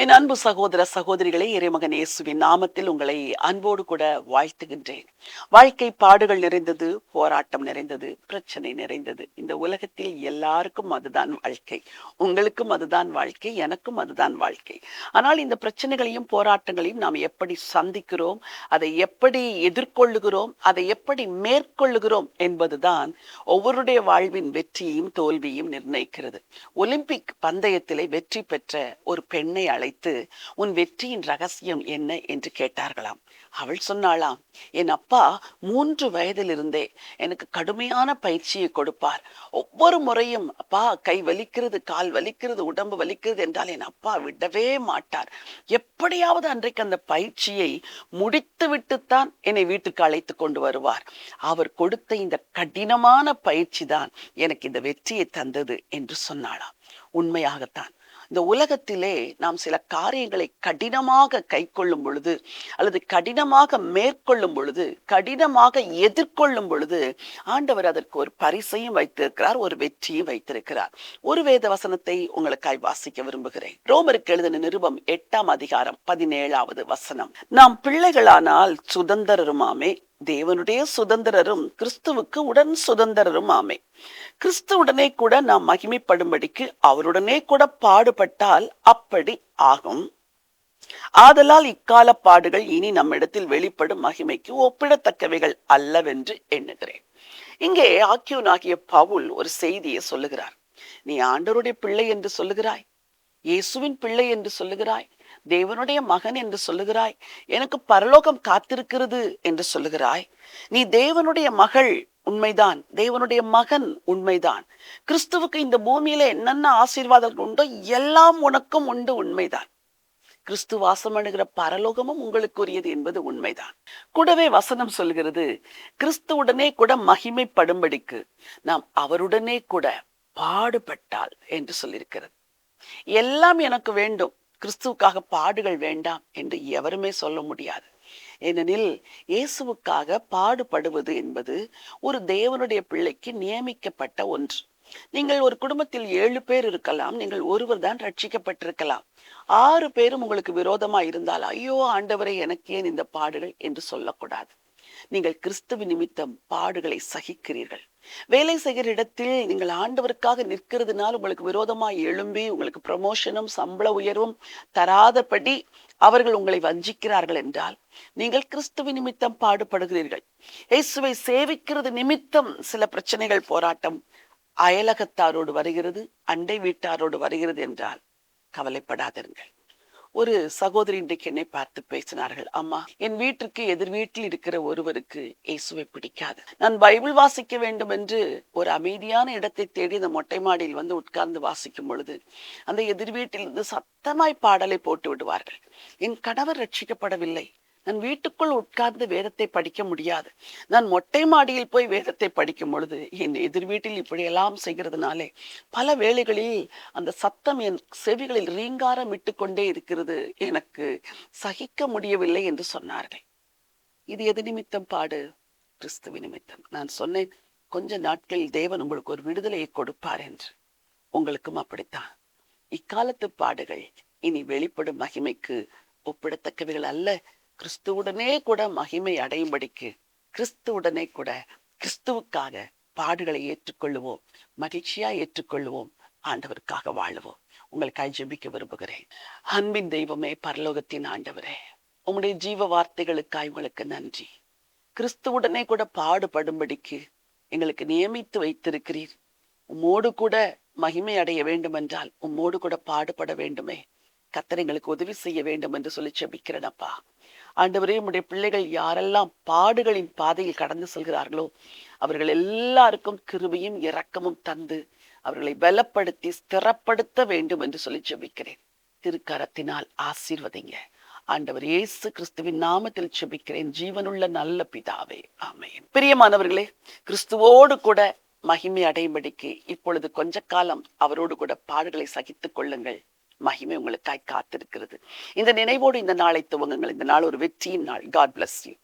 என் அன்பு சகோதர சகோதரிகளே, இறைமகன் இயேசுவின் நாமத்தில் உங்களை அன்போடு கூட வாழ்த்துகின்றேன். வாழ்க்கை பாடுகள் நிறைந்தது, போராட்டம் நிறைந்தது, பிரச்சனை நிறைந்தது. இந்த உலகத்தில் எல்லாருக்கும் அதுதான் வாழ்க்கை. உங்களுக்கும் அதுதான் வாழ்க்கை, எனக்கும் அதுதான் வாழ்க்கை. ஆனால் இந்த பிரச்சனைகளையும் போராட்டங்களையும் நாம் எப்படி சந்திக்கிறோம், அதை எப்படி எதிர்கொள்ளுகிறோம், அதை எப்படி மேற்கொள்ளுகிறோம் என்பதுதான் ஒவ்வொருடைய வாழ்வின் வெற்றியும் தோல்வியும் நிர்ணயிக்கிறது. ஒலிம்பிக் பந்தயத்திலே வெற்றி பெற்ற ஒரு பெண்ணை அழைத்து, உன் வெற்றியின் ரகசியம் என்ன என்று கேட்டார்களாம். அவள் சொன்னாளாம், என் அப்பா 3 வயதிலிருந்தே எனக்கு கடுமையான பயிற்சியை கொடுப்பார். ஒவ்வொரு முறையும் அப்பா கை வலிக்கிறது, கால் வலிக்கிறது, உடம்பு வலிக்கிறது என்றால் என் அப்பா விடவே மாட்டார். எப்படியாவது அன்றைக்கு அந்த பயிற்சியை முடித்து விட்டுத்தான் என்னை வீட்டுக்கு அழைத்து கொண்டு வருவார். அவர் கொடுத்த இந்த கடினமான பயிற்சி தான் எனக்கு இந்த வெற்றியை தந்தது என்று சொன்னாளாம். உண்மையாகத்தான் இந்த உலகத்திலே நாம் சில காரியங்களை கடினமாக கை கொள்ளும் பொழுது, அல்லது கடினமாக மேற்கொள்ளும் பொழுது, கடினமாக எதிர்கொள்ளும் பொழுது, ஆண்டவர் அதற்கு ஒரு பரிசையும் வைத்திருக்கிறார், ஒரு வெற்றியும் வைத்திருக்கிறார். ஒரு வேத வசனத்தை உங்களுக்காய் வாசிக்க விரும்புகிறேன். ரோமருக்கு எழுதின நிருபம் 8ஆம் அதிகாரம் 17வது வசனம். நாம் பிள்ளைகளானால் சுதந்திரருமாமே, தேவனுடைய சுதந்திரரும் கிறிஸ்துவுக்கு உடன் சுதந்திரரும் ஆமே. கிறிஸ்துவுடனே கூட நாம் மகிமைப்படும்படிக்கு அவருடனே கூட பாடுபட்டால் அப்படி ஆகும். ஆதலால் இக்கால பாடுகள் இனி நம்மிடத்தில் வெளிப்படும் மகிமைக்கு ஒப்பிடத்தக்கவைகள் அல்லவென்று எண்ணுகிறேன். இங்கே ஆக்கியோனாகிய பவுல் ஒரு செய்தியை சொல்லுகிறார். நீ ஆண்டவருடைய பிள்ளை என்று சொல்லுகிறாய், இயேசுவின் பிள்ளை என்று சொல்லுகிறாய், தேவனுடைய மகன் என்று சொல்லுகிறாய், எனக்கு பரலோகம் காத்திருக்கிறது என்று சொல்லுகிறாய். நீ தேவனுடைய மகள் உண்மைதான், தேவனுடைய மகன் உண்மைதான். கிறிஸ்துவுக்கு இந்த பூமியில என்னென்ன ஆசீர்வாதங்கள் உண்டோ எல்லாம் உனக்கும் உண்டு, உண்மைதான். கிறிஸ்து வாசம் அணுகிற பரலோகமும் உங்களுக்குரியது என்பது உண்மைதான். கூடவே வசனம் சொல்கிறது, கிறிஸ்துவுடனே கூட மகிமைப்படும்படிக்கு நாம் அவருடனே கூட பாடுபட்டால் என்று சொல்லியிருக்கிறது. எல்லாம் எனக்கு வேண்டும், கிறிஸ்துவுக்காக பாடுகள் வேண்டாம் என்று எவருமே சொல்ல முடியாது. ஏனெனில் இயேசுவுக்காக பாடுபடுவது என்பது ஒரு தேவனுடைய பிள்ளைக்கு நியமிக்கப்பட்ட ஒன்று. நீங்கள் ஒரு குடும்பத்தில் 7 பேர் இருக்கலாம், நீங்கள் ஒருவர் தான் ரட்சிக்கப்பட்டிருக்கலாம். 6 பேரும் உங்களுக்கு விரோதமா இருந்தால், ஐயோ ஆண்டவரே எனக்கு ஏன் இந்த பாடுகள் என்று சொல்லக்கூடாது. நீங்கள் கிறிஸ்துவ நிமித்தம் பாடுகளை சகிக்கிறீர்கள். வேலை செய்கிற இடத்தில் நீங்கள் ஆண்டவருக்காக நிற்கிறதுனால உங்களுக்கு விரோதமாய் எழும்பி உங்களுக்கு ப்ரமோஷனும் சம்பள உயர்வும் தராதபடி அவர்கள் உங்களை வஞ்சிக்கிறார்கள் என்றால், நீங்கள் கிறிஸ்துவ நிமித்தம் பாடுபடுகிறீர்கள். இயேசுவை சேவிக்கிறது நிமித்தம் சில பிரச்சனைகள், போராட்டம் அயலகத்தாரோடு வருகிறது, அண்டை வீட்டாரோடு வருகிறது என்றால் கவலைப்படாதிருங்கள். ஒரு சகோதரி இன்றைக்கு என்னை பார்த்து பேசினார்கள். அம்மா, என் வீட்டிற்கு எதிர் வீட்டில் இருக்கிற ஒருவருக்கு இயேசுவை பிடிக்காது. நான் பைபிள் வாசிக்க வேண்டும் என்று ஒரு அமைதியான இடத்தை தேடி அந்த மொட்டை மாடியில் வந்து உட்கார்ந்து வாசிக்கும் பொழுது அந்த எதிர் வீட்டிலிருந்து சத்தமாய் பாடலை போட்டு விடுவார்கள். என் கணவர் ரட்சிக்கப்படவில்லை, நான் வீட்டுக்குள் உட்கார்ந்து வேதத்தை படிக்க முடியாது, நான் மொட்டை மாடியில் போய் வேதத்தை படிக்கும் பொழுது என் எதிர் வீட்டில் இப்படியெல்லாம் செய்கிறதுனாலே பல வேளைகளில் அந்த சத்தம் என் செவிகளில் ரீங்காரம் இட்டு கொண்டே இருக்கிறது, எனக்கு சகிக்க முடியவில்லை என்று சொன்னார்கள். இது எது நிமித்தம் பாடு? கிறிஸ்துவ நிமித்தம். நான் சொன்னேன், கொஞ்ச நாட்களில் தேவன் உங்களுக்கு ஒரு விடுதலையை கொடுப்பார் என்று. உங்களுக்கும் அப்படித்தான். இக்காலத்து பாடுகள் இனி வெளிப்படும் மகிமைக்கு ஒப்பிடத்தக்கவைகள் அல்ல. கிறிஸ்துவுடனே கூட மகிமை அடையும்படிக்கு கிறிஸ்துவுடனே கூட கிறிஸ்துவுக்காக பாடுகளை ஏற்றுக்கொள்ளுவோம், மகிழ்ச்சியா ஏற்றுக்கொள்ளுவோம், ஆண்டவருக்காக வாழுவோம். உங்களுக்காக ஜெபிக்க விரும்புகிறேன். அன்பின் தெய்வமே, பரலோகத்தின் ஆண்டவரே, உம்முடைய ஜீவ வார்த்தைகளுக்காய் உங்களுக்கு நன்றி. கிறிஸ்துவுடனே கூட பாடுபடும்படிக்கு எங்களுக்கு நியமித்து வைத்திருக்கிறீர். உம்மோடு கூட மகிமை அடைய வேண்டும் என்றால் உம்மோடு கூட பாடுபட வேண்டுமே. கர்த்தர் எங்களுக்கு உதவி செய்ய வேண்டும் என்று சொல்லி ஜெபிக்கிறேனப்பா. ஆண்டவரே, உம்முடைய பிள்ளைகள் யாரெல்லாம் பாடுகளின் பாதையில் கடந்து செல்கிறார்களோ அவர்கள் எல்லாருக்கும் கிருபையும் இரக்கமும் தந்து அவர்களை பலப்படுத்தி ஸ்திரப்படுத்த வேண்டும் என்று சொல்லி ஜெபிக்கிறேன். திருக்கரத்தினால் ஆசீர்வதிங்க. ஆண்டவர் இயேசு கிறிஸ்துவின் நாமத்தில் ஜெபிக்கிறேன், ஜீவனுள்ள நல்ல பிதாவே, ஆமென். பிரியமானவர்களே, கிறிஸ்துவோடு கூட மகிமை அடையும்படிக்கு இப்பொழுது கொஞ்ச காலம் அவரோடு கூட பாடுகளை சகித்துக் கொள்ளுங்கள். மகிமை உங்களுக்காய் காத்திருக்கிறது. இந்த நினைவோடு இந்த நாளை துவங்குங்கள். இந்த நாள் ஒரு வெற்றியின் நாள். God bless you.